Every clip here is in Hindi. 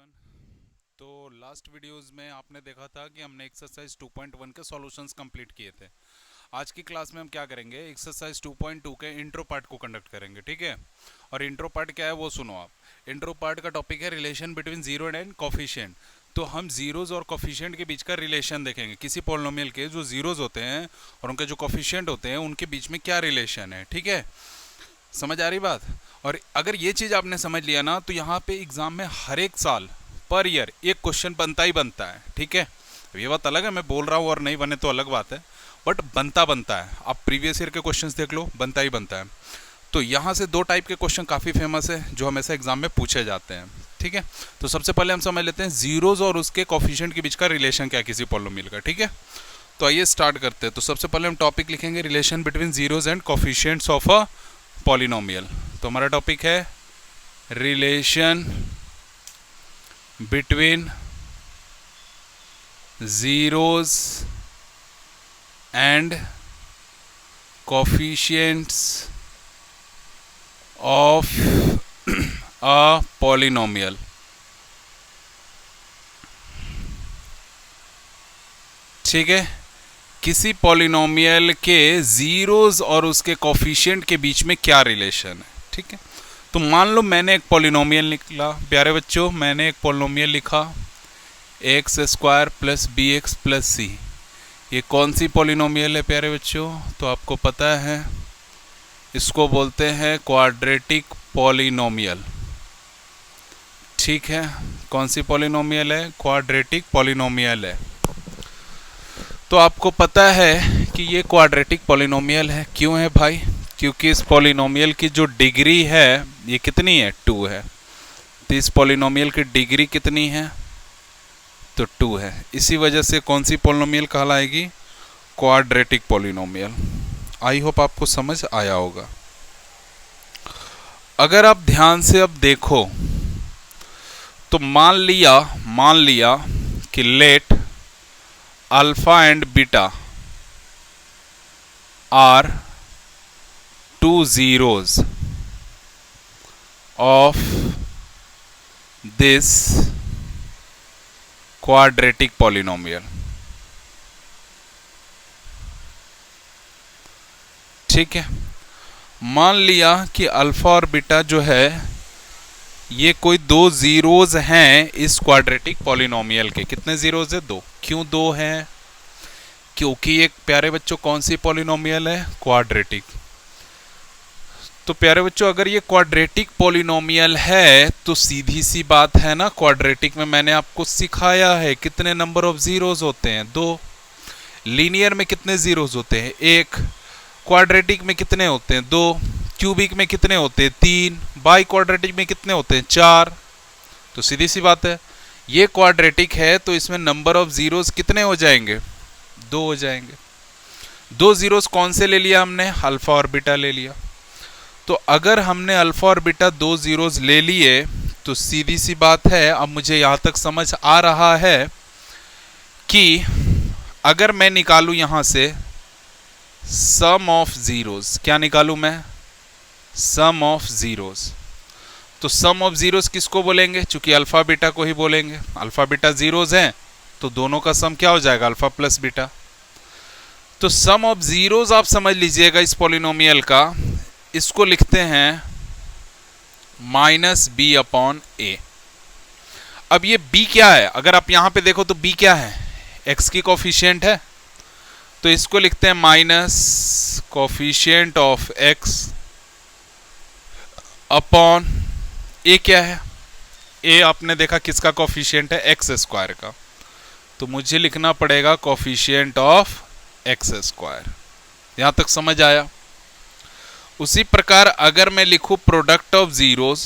एवरीवन। तो लास्ट वीडियोस में आपने देखा था कि हमने एक्सरसाइज 2.1 के सॉल्यूशंस कंप्लीट किए थे। आज की क्लास में हम क्या करेंगे, एक्सरसाइज 2.2 के इंट्रो पार्ट को कंडक्ट करेंगे, ठीक है। और इंट्रो पार्ट क्या है वो सुनो आप। इंट्रो पार्ट का टॉपिक है relation between zero and coefficient. तो हम जीरोज और कोफिशिएंट के बीच का रिलेशन देखेंगे, किसी पॉलिनोमियल के जो जीरोज होते हैं और उनके जो कोफिशिएंट होते हैं उनके बीच में क्या रिलेशन है, ठीक है। समझ आ रही बात। और अगर ये चीज़ आपने समझ लिया ना तो यहाँ पे एग्जाम में हर एक साल पर ईयर एक क्वेश्चन बनता ही बनता है, ठीक है। ये बात अलग है, मैं बोल रहा हूँ और नहीं बने तो अलग बात है, बट बनता बनता है। आप प्रीवियस ईयर के क्वेश्चंस देख लो, बनता ही बनता है। तो यहाँ से दो टाइप के क्वेश्चन काफ़ी फेमस है जो हमेशा एग्जाम में पूछे जाते हैं, ठीक है। तो सबसे पहले हम समझ लेते हैं जीरोज और उसके कोफिशिएंट के बीच का रिलेशन क्या है किसी पॉलिनोमियल का, ठीक है। तो आइए स्टार्ट करते हैं। तो सबसे पहले हम टॉपिक लिखेंगे relation between zeros and coefficients of a polynomial. तो हमारा टॉपिक है relation between zeros and coefficients of a polynomial. ठीक है, किसी पॉलिनोमियल के जीरोज और उसके कोफिशिएंट के बीच में क्या रिलेशन है, ठीक है। तो मान लो मैंने एक पॉलिनोमियल निकला, प्यारे बच्चों, मैंने एक पॉलिनोमियल लिखा x square plus b x plus c. ये कौन सी पॉलिनोमियल है प्यारे बच्चों? तो आपको पता है इसको बोलते हैं क्वाड्रेटिक पॉलिनोमियल, ठीक है। कौन सी पॉलिनोमियल है? क्वाड्रेटिक पॉलिनोमियल है। तो आपको पता है कि ये क्वाड्रेटिक पॉलिनोमियल है। क्यों है भाई? क्योंकि इस पॉलिनोमियल की जो डिग्री है ये कितनी है? 2 है। तो इस पॉलिनोमियल की डिग्री कितनी है? तो 2 है। इसी वजह से कौन सी पॉलिनोमियल कहलाएगी? Quadratic polynomial. आई होप आपको समझ आया होगा। अगर आप ध्यान से अब देखो तो मान लिया कि let alpha and beta are two zeros of this quadratic polynomial, ठीक है। मान लिया कि अल्फा और बीटा जो है ये कोई दो जीरोज हैं इस क्वाड्रेटिक पॉलिनोमियल के। कितने जीरोज है? 2। क्यों 2 हैं? क्योंकि एक प्यारे बच्चों कौन सी पॉलिनोमियल है? क्वाड्रेटिक। तो प्यारे बच्चों अगर ये क्वाड्रेटिक पॉलिनोमियल है तो सीधी सी बात है ना, क्वाड्रेटिक में मैंने आपको सिखाया है कितने नंबर ऑफ जीरोज होते हैं? 2। लीनियर में कितने जीरोज होते हैं? 1। क्वाड्रेटिक में कितने होते हैं? 2। क्यूबिक में कितने होते हैं? 3। बाई क्वाड्रेटिक में कितने होते हैं? 4। तो सीधी सी बात है ये क्वाड्रेटिक है तो इसमें नंबर ऑफ जीरोज कितने हो जाएंगे? 2 हो जाएंगे। 2 जीरोज कौन से ले लिया हमने? अल्फा और बीटा ले लिया। तो अगर हमने अल्फा और बीटा 2 जीरोज ले लिए तो सीधी सी बात है, अब मुझे यहां तक समझ आ रहा है कि अगर मैं निकालूं यहां से सम ऑफ जीरोज, क्या निकालूं मैं? सम ऑफ जीरोज। तो सम ऑफ जीरोज किसको बोलेंगे? चूंकि अल्फा बीटा को ही बोलेंगे। अल्फा बीटा जीरोज हैं तो दोनों का सम क्या हो जाएगा? Alpha plus beta. तो सम ऑफ जीरोज आप समझ लीजिएगा इस पॉलिनोमियल का, इसको लिखते हैं माइनस बी अपॉन ए। अब ये b क्या है? अगर आप यहां पे देखो तो b क्या है? x की कोफिशिएंट है। तो इसको लिखते हैं minus coefficient of x upon a क्या है? a आपने देखा किसका कोफिशिएंट है? एक्स स्क्वायर का। तो मुझे लिखना पड़ेगा कोफिशिएंट ऑफ एक्स स्क्वायर। यहां तक समझ आया? उसी प्रकार अगर मैं लिखूं प्रोडक्ट ऑफ जीरोज,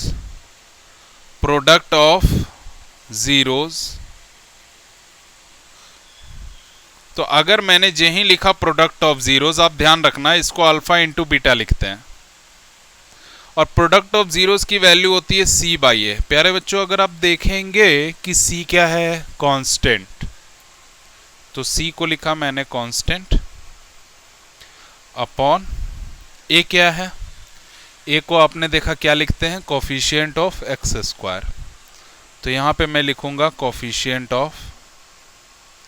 तो अगर मैंने जे ही लिखा प्रोडक्ट ऑफ जीरोज, आप ध्यान रखना इसको अल्फा इंटू बीटा लिखते हैं और प्रोडक्ट ऑफ जीरोज की वैल्यू होती है सी बाई ए। प्यारे बच्चों अगर आप देखेंगे कि सी क्या है? कांस्टेंट। तो सी को लिखा मैंने कांस्टेंट अपॉन ए क्या है? ए को आपने देखा क्या लिखते हैं? Coefficient of x square. तो यहाँ पे मैं लिखूंगा कोफिशिएंट ऑफ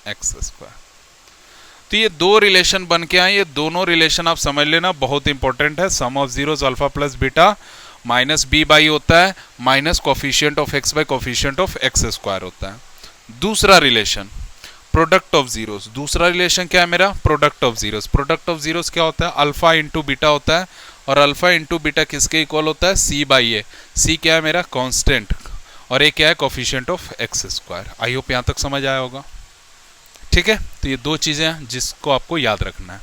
एक्स स्क्वायर। तो ये दो रिलेशन बन के आए, ये दोनों रिलेशन आप समझ लेना, बहुत इंपॉर्टेंट है। Sum of zeros alpha plus beta minus b by होता है minus coefficient of x by coefficient of x square होता है। दूसरा रिलेशन प्रोडक्ट ऑफ जीरोस, दूसरा रिलेशन क्या है मेरा, product of zeros. Product of zeros क्या होता है, अल्फा इंटू बीटा होता है, और अल्फा इंटू बीटा किसके इक्वल होता है, सी बाई ए। सी क्या है मेरा, कांस्टेंट, और ए क्या है, coefficient of x square. I hope यहां तक समझ आया होगा। ठीक है, तो ये दो चीजें हैं जिसको आपको याद रखना है।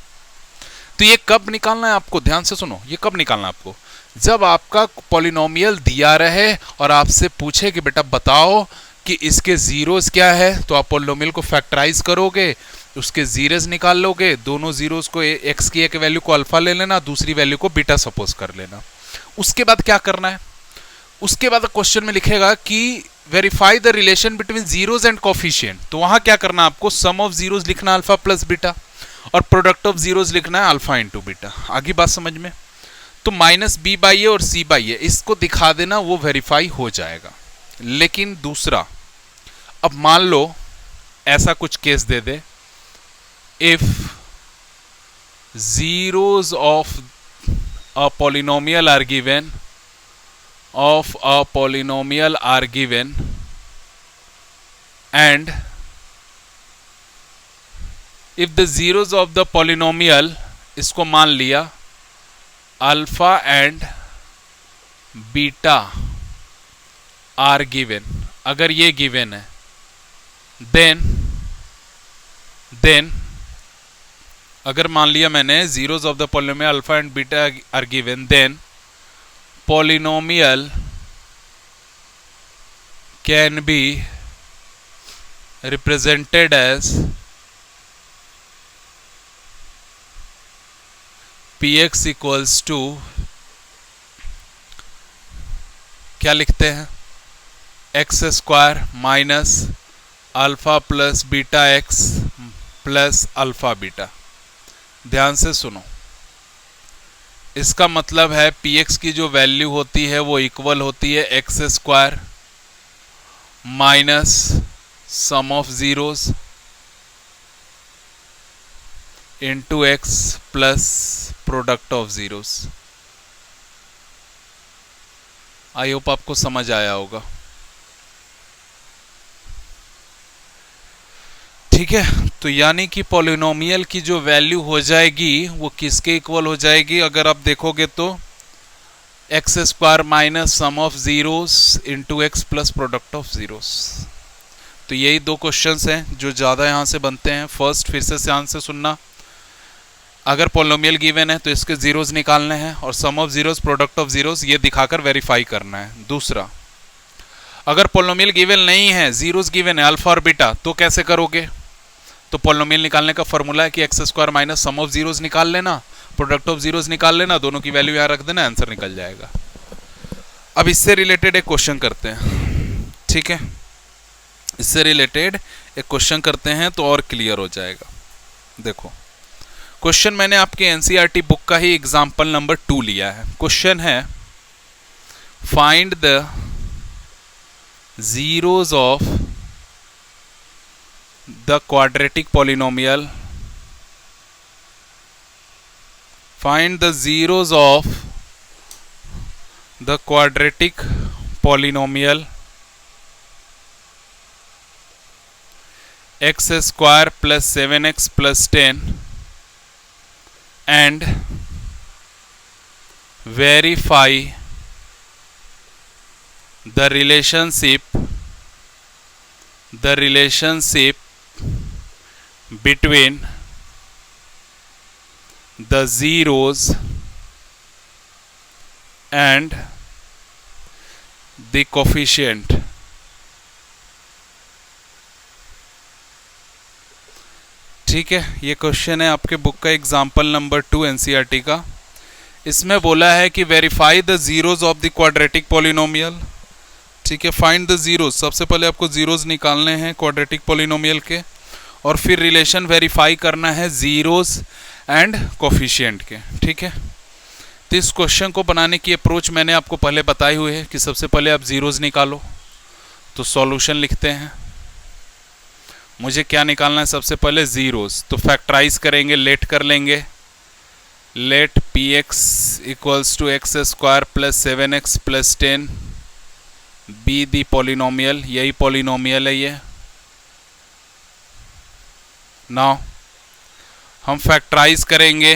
तो ये कब निकालना है आपको, ध्यान से सुनो, ये कब निकालना है आपको, जब आपका पॉलिनोमियल दिया रहे और आपसे पूछे कि बेटा बताओ कि इसके जीरोस क्या है, तो आप पॉलिनोमियल को फैक्टराइज करोगे, उसके जीरोस निकाल लोगे, दोनों जीरोस को एक्स की एक वैल्यू को अल्फा ले लेना, दूसरी वैल्यू को बीटा सपोज कर लेना। उसके बाद क्या करना है, उसके बाद क्वेश्चन में लिखेगा कि verify the relation between zeros and coefficient. तो वहां क्या करना है आपको, सम ऑफ जीरोस लिखना अल्फा प्लस बीटा, और प्रोडक्ट ऑफ जीरोस लिखना है अल्फा इंटू बीटा। आगे बात समझ में। तो माइनस बी बाई ए और सी बाई ए इसको दिखा देना, वो वेरीफाई हो जाएगा। लेकिन दूसरा, अब मान लो ऐसा कुछ केस दे दे, if zeros of a polynomial are given, of a polynomial are given and if the zeros of the polynomial, इसको मान लिया alpha and beta are given, अगर ये गिवन है देन अगर मान लिया मैंने zeros of the polynomial alpha and beta are given, then polynomial can be represented as px equals to, क्या लिखते हैं, x square minus alpha plus beta x plus alpha beta. ध्यान से सुनो, इसका मतलब है px की जो वैल्यू होती है वो इक्वल होती है x square minus sum of zeros into x plus product of zeros. I hope आपको समझ आया होगा। ठीक है, तो यानी कि पॉलिनोमियल की जो वैल्यू हो जाएगी वो किसके इक्वल हो जाएगी, अगर आप देखोगे तो x square minus sum of zeros into x plus product of zeros. तो यही दो क्वेश्चंस हैं जो ज़्यादा यहाँ से बनते हैं। फर्स्ट फिर से ध्यान से सुनना, अगर पॉलिनोमियल गिवन है तो इसके जीरोस निकालने हैं और sum of zeros product of zeros ये दिखाकर वेरीफाई करना है। दूसरा, अगर पॉलिनोमियल गिवन नहीं है, जीरोस गिवन है अल्फा और बीटा, तो कैसे करोगे, तो पॉलिनोमियल निकालने का फॉर्मूला है कि x square minus sum of zeros निकाल लेना, प्रोडक्ट ऑफ जीरोस निकाल लेना, दोनों की वैल्यू यहाँ रख देना, आंसर निकल जाएगा। अब इससे रिलेटेड एक क्वेश्चन करते हैं। ठीक है, इससे रिलेटेड एक क्वेश्चन करते हैं तो और क्लियर हो जाएगा। देखो, क्वेश्चन मैंने आपके एनसीईआरटी बुक का ही एग्जाम्पल नंबर 2 लिया है। क्वेश्चन है find the zeros of the quadratic polynomial, find the zeros of the quadratic polynomial x square plus 7x plus 10 and verify the relationship between the zeros and the coefficient। ठीक है, ये क्वेश्चन है आपके बुक का एग्जाम्पल नंबर 2 एनसीईआरटी का। इसमें बोला है कि verify the zeros of the quadratic polynomial. ठीक है, फाइंड द जीरोस, सबसे पहले आपको जीरोस निकालने हैं क्वाड्रेटिक पॉलिनोमियल के, और फिर रिलेशन वेरीफाई करना है जीरोस एंड कोफिशिएंट के। ठीक है, तो इस क्वेश्चन को बनाने की अप्रोच मैंने आपको पहले बताई हुई है कि सबसे पहले आप जीरोस निकालो। तो सॉल्यूशन लिखते हैं। मुझे क्या निकालना है? सबसे पहले ज़ीरोज़, तो फैक्टराइज करेंगे, लेट कर लेंगे। Let p x equals to x square plus 7x plus 10 be the polynomial, यही पॉलिनोमियल है ये। नाउ हम फैक्टराइज करेंगे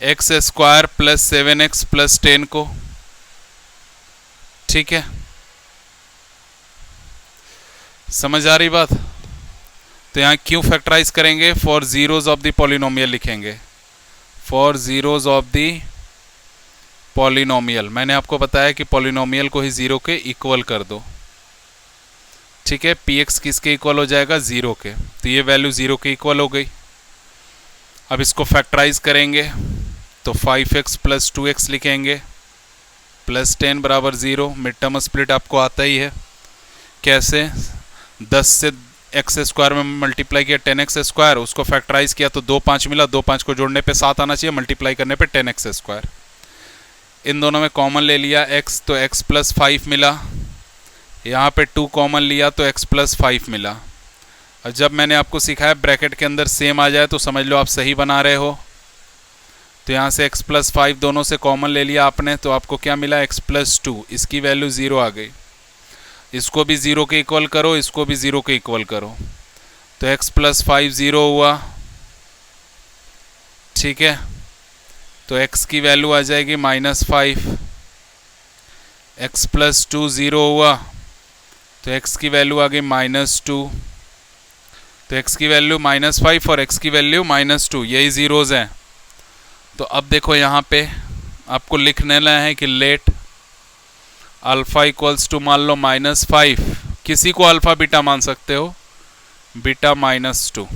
x square plus 7x plus 10 को, ठीक है, समझ आ रही बात? तो यहाँ क्यों फैक्टराइज करेंगे? For zeros of the polynomial लिखेंगे, for zeros of the polynomial. मैंने आपको बताया कि पॉलिनोमियल को ही जीरो के इक्वल कर दो, ठीक है। पी एक्स किसके इक्वल हो जाएगा? जीरो के, तो ये वैल्यू जीरो के इक्वल हो गई। अब इसको फैक्टराइज करेंगे तो 5x प्लस 2x लिखेंगे, प्लस 10 बराबर ज़ीरो। मिड टर्म स्प्लिट आपको आता ही है, कैसे? 10 से एक्स स्क्वायर में मल्टीप्लाई किया 10x स्क्वायर, उसको फैक्टराइज किया तो 2 5 मिला, 2 5 को जोड़ने पे 7 आना चाहिए, मल्टीप्लाई करने पे 10x स्क्वायर। इन दोनों में कॉमन ले लिया x, तो x प्लस 5 मिला। यहाँ पे 2 कॉमन लिया तो x प्लस 5 मिला। और जब मैंने आपको सिखाया ब्रैकेट के अंदर सेम आ जाए तो समझ लो आप सही बना रहे हो। तो यहाँ से x प्लस 5 दोनों से कॉमन ले लिया आपने, तो आपको क्या मिला? x प्लस 2, इसकी वैल्यू 0 आ गई। इसको भी 0 के इक्वल करो, इसको भी 0 के इक्वल करो, तो x प्लस 5 0 हुआ, ठीक है। तो x की वैल्यू आ जाएगी -5। x प्लस 2 0 हुआ, तो x की वैल्यू आ गई -2। तो x की वैल्यू -5 और x की वैल्यू -2, यही ज़ीरोज़ हैं। तो अब देखो यहाँ पे आपको लिख लेना है कि लेट अल्फ़ा इक्वल्स टू, मान लो -5, किसी को अल्फ़ा बीटा मान सकते हो, बीटा -2।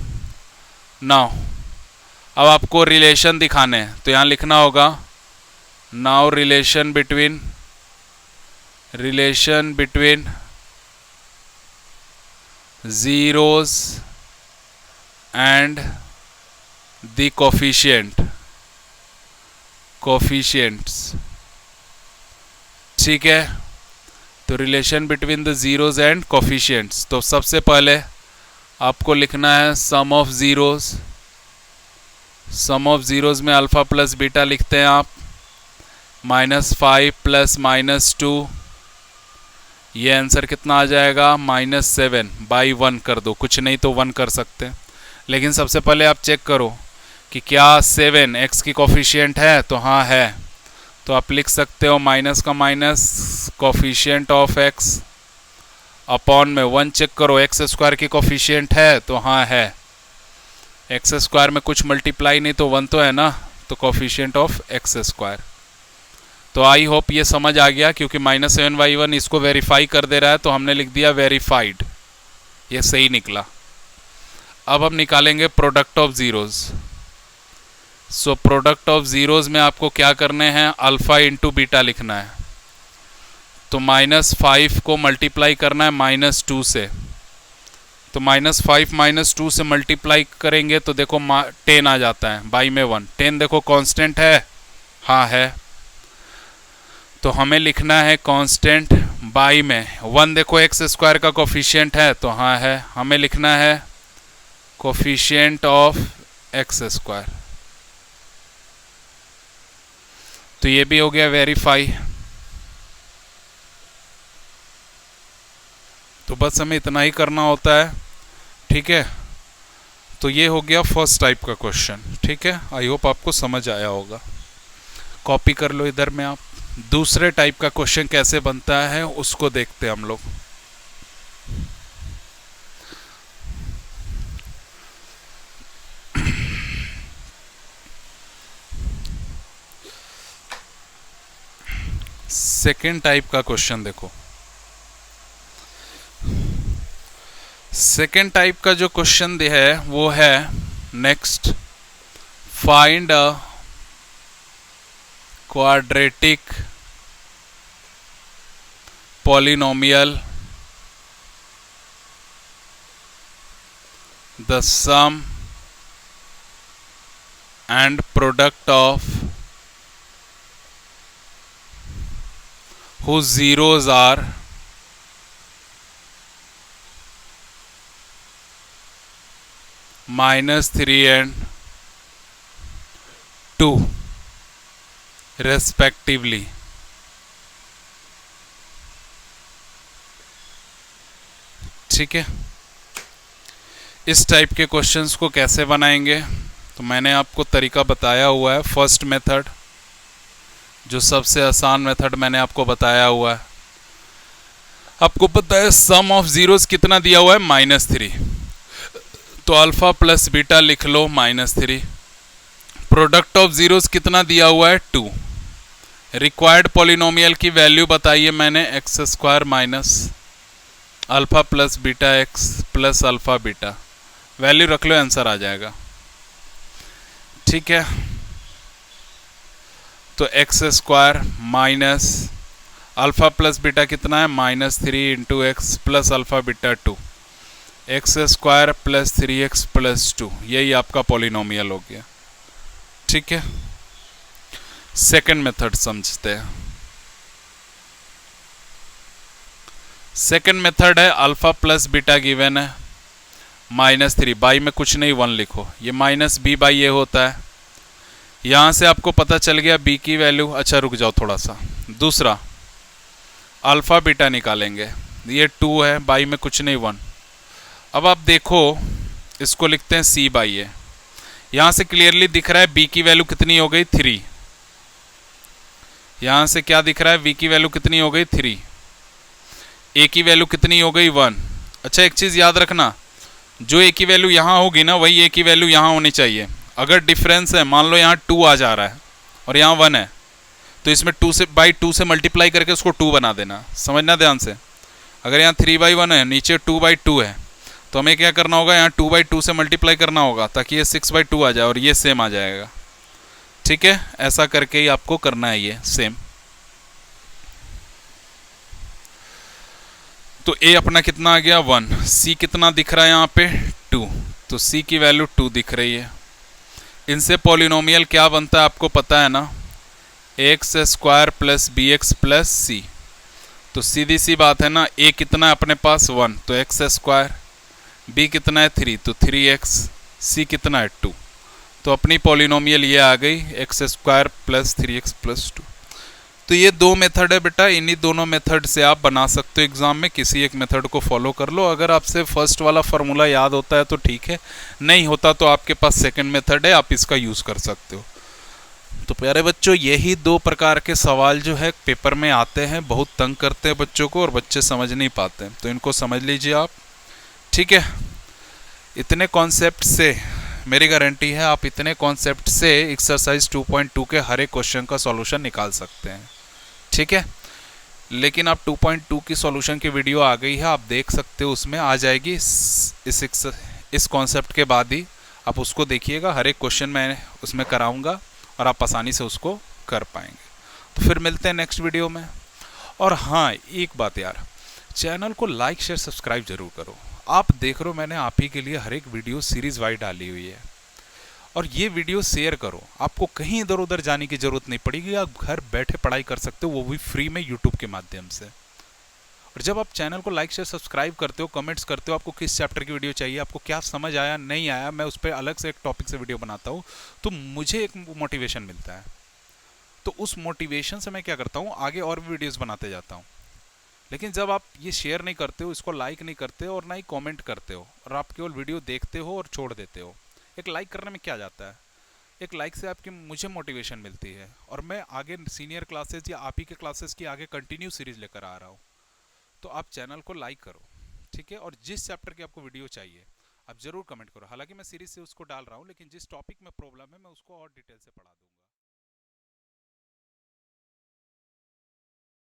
नाउ अब आपको रिलेशन दिखाने हैं, तो यहाँ लिखना होगा now relation between zeros and the coefficients, ठीक है। तो relation between the zeros and coefficients, तो सबसे पहले आपको लिखना है sum of zeros. Sum of zeros में अल्फ़ा प्लस बीटा लिखते हैं आप, -5 प्लस -2, ये आंसर कितना आ जाएगा? -7 बाई 1 कर दो, कुछ नहीं तो 1 कर सकते हैं। लेकिन सबसे पहले आप चेक करो कि क्या 7 x की कोफिशिएंट है, तो हाँ है। तो आप लिख सकते हो माइनस का minus coefficient of x upon में 1 चेक करो, एक्स स्क्वायर की कोफिशिएंट है, तो हाँ है। एक्स स्क्वायर में कुछ मल्टीप्लाई नहीं तो 1 तो है ना, तो कोफिशिएंट ऑफ एक्स स्क्वायर। तो आई होप ये समझ आ गया, क्योंकि -7/1 इसको वेरीफाई कर दे रहा है, तो हमने लिख दिया वेरीफाइड, ये सही निकला। अब हम निकालेंगे product of zeros. So product of zeros में आपको क्या करने हैं? अल्फ़ा इंटू बीटा लिखना है। तो -5 को मल्टीप्लाई करना है -2 से, तो -5 -2 से मल्टीप्लाई करेंगे तो देखो 10 आ जाता है, बाई में 1। 10 देखो कांस्टेंट है, हाँ है, तो हमें लिखना है कांस्टेंट बाई में 1। देखो एक्स स्क्वायर का कोफिशिएंट है, तो हाँ है, हमें लिखना है कोफिशिएंट ऑफ एक्स स्क्वायर। तो ये भी हो गया वेरीफाई। तो बस हमें इतना ही करना होता है, ठीक है। तो ये हो गया फर्स्ट टाइप का क्वेश्चन, ठीक है। आई होप आपको समझ आया होगा, कॉपी कर लो इधर में आप। दूसरे टाइप का क्वेश्चन कैसे बनता है उसको देखते हैं हम लोग। सेकेंड टाइप का क्वेश्चन देखो। सेकेंड टाइप का जो क्वेश्चन है वो है next, find a quadratic polynomial the sum and product of whose zeros are -3 and 2 respectively. ठीक है, इस टाइप के क्वेश्चंस को कैसे बनाएंगे तो मैंने आपको तरीका बताया हुआ है। फर्स्ट मेथड जो सबसे आसान मेथड मैंने आपको बताया हुआ है। आपको पता है सम ऑफ जीरोस कितना दिया हुआ है -3, तो अल्फा प्लस बीटा लिख लो -3। प्रोडक्ट ऑफ जीरोस कितना दिया हुआ है 2। रिक्वायर्ड पॉलिनोमियल की वैल्यू बताइए मैंने x² minus alpha plus beta x plus alpha beta. Value रख लो, आंसर आ जाएगा। ठीक है, तो x² minus alpha plus beta कितना है -3 into x plus alpha beta 2, x² plus 3x plus 2, यही आपका पॉलिनोमियल हो गया। ठीक है, सेकंड मेथड समझते हैं। सेकंड मेथड है अल्फा प्लस बीटा गिवन है -3, बाई में कुछ नहीं 1 लिखो, ये माइनस बी बाई ये होता है। यहां से आपको पता चल गया बी की वैल्यू। अच्छा रुक जाओ थोड़ा सा, दूसरा अल्फा बीटा निकालेंगे, ये 2 है, बाई में कुछ नहीं 1। अब आप देखो इसको लिखते हैं सी बाई ए। यहां से क्लियरली दिख रहा है बी की वैल्यू कितनी हो गई 3। यहां से क्या दिख रहा है, बी की वैल्यू कितनी हो गई 3, ए की वैल्यू कितनी हो गई 1। अच्छा एक चीज याद रखना, जो ए की वैल्यू यहां होगी ना वही ए की वैल्यू यहां होनी चाहिए। अगर डिफरेंस है, मान लो यहाँ 2 आ जा रहा है और यहाँ 1 है, तो इसमें 2 से बाई 2 से मल्टीप्लाई करके उसको 2 बना देना। समझना ध्यान से, अगर यहाँ 3/1 है, नीचे 2/2 है, तो हमें क्या करना होगा, यहाँ 2/2 से मल्टीप्लाई करना होगा ताकि ये 6/2 आ जाए और ये सेम आ जाएगा। ठीक है, ऐसा करके ही आपको करना है ये सेम। तो ए अपना कितना आ गया 1, सी कितना दिख रहा है यहाँ पे 2, तो सी की वैल्यू 2 दिख रही है। इनसे पॉलिनोमियल क्या बनता है आपको पता है ना, x² प्लस bx प्लस सी। तो सीधी सी बात है ना, a कितना है अपने पास 1, तो x², b कितना है 3, तो 3x, c कितना है 2। तो अपनी पॉलिनोमियल ये आ गई x² प्लस 3x प्लस 2। तो ये दो मेथड है बेटा, इन्हीं दोनों मेथड से आप बना सकते हो एग्जाम में। किसी एक मेथड को फॉलो कर लो। अगर आपसे फर्स्ट वाला फार्मूला याद होता है तो ठीक है, नहीं होता तो आपके पास सेकंड मेथड है, आप इसका यूज़ कर सकते हो। तो प्यारे बच्चों, यही 2 प्रकार के सवाल जो है पेपर में आते हैं, बहुत तंग करते हैं बच्चों को और बच्चे समझ नहीं पाते हैं, तो इनको समझ लीजिए आप। ठीक है, इतने कॉन्सेप्ट से मेरी गारंटी है आप इतने कॉन्सेप्ट से एक्सरसाइज 2.2 के हर एक क्वेश्चन का सॉल्यूशन निकाल सकते हैं। ठीक है, लेकिन आप 2.2 की सॉल्यूशन की वीडियो आ गई है, आप देख सकते हो, उसमें आ जाएगी। इस कॉन्सेप्ट के बाद ही आप उसको देखिएगा, हर एक क्वेश्चन मैं उसमें कराऊंगा और आप आसानी से उसको कर पाएंगे। तो फिर मिलते हैं नेक्स्ट वीडियो में। और हाँ, एक बात यार, चैनल को लाइक शेयर सब्सक्राइब जरूर करो। आप देख रहे हो मैंने आप ही के लिए हर एक वीडियो सीरीज वाइज डाली हुई है, और ये वीडियो शेयर करो। आपको कहीं इधर उधर जाने की जरूरत नहीं पड़ेगी, आप घर बैठे पढ़ाई कर सकते हो, वो भी फ्री में यूट्यूब के माध्यम से। और जब आप चैनल को लाइक शेयर सब्सक्राइब करते हो, कमेंट्स करते हो, आपको किस चैप्टर की वीडियो चाहिए, आपको क्या समझ आया नहीं आया, मैं उस पर अलग से एक टॉपिक से वीडियो बनाता हूँ, तो मुझे एक मोटिवेशन मिलता है। तो उस मोटिवेशन से मैं क्या करता हूँ, आगे और भी वीडियोज़ बनाते जाता हूँ। लेकिन जब आप ये शेयर नहीं करते हो, इसको लाइक नहीं करते हो और ना ही कमेंट करते हो, और आप केवल वीडियो देखते हो और छोड़ देते हो, एक लाइक करने में क्या जाता है, एक लाइक से आपकी मुझे मोटिवेशन मिलती है और मैं आगे सीनियर क्लासेस या आप ही के क्लासेस की आगे कंटिन्यू सीरीज लेकर आ रहा हूँ। तो आप चैनल को लाइक करो, ठीक है, और जिस चैप्टर की आपको वीडियो चाहिए आप ज़रूर कमेंट करो। हालांकि मैं सीरीज से उसको डाल रहा हूँ, लेकिन जिस टॉपिक में प्रॉब्लम है मैं उसको और डिटेल से पढ़ा दूँगा।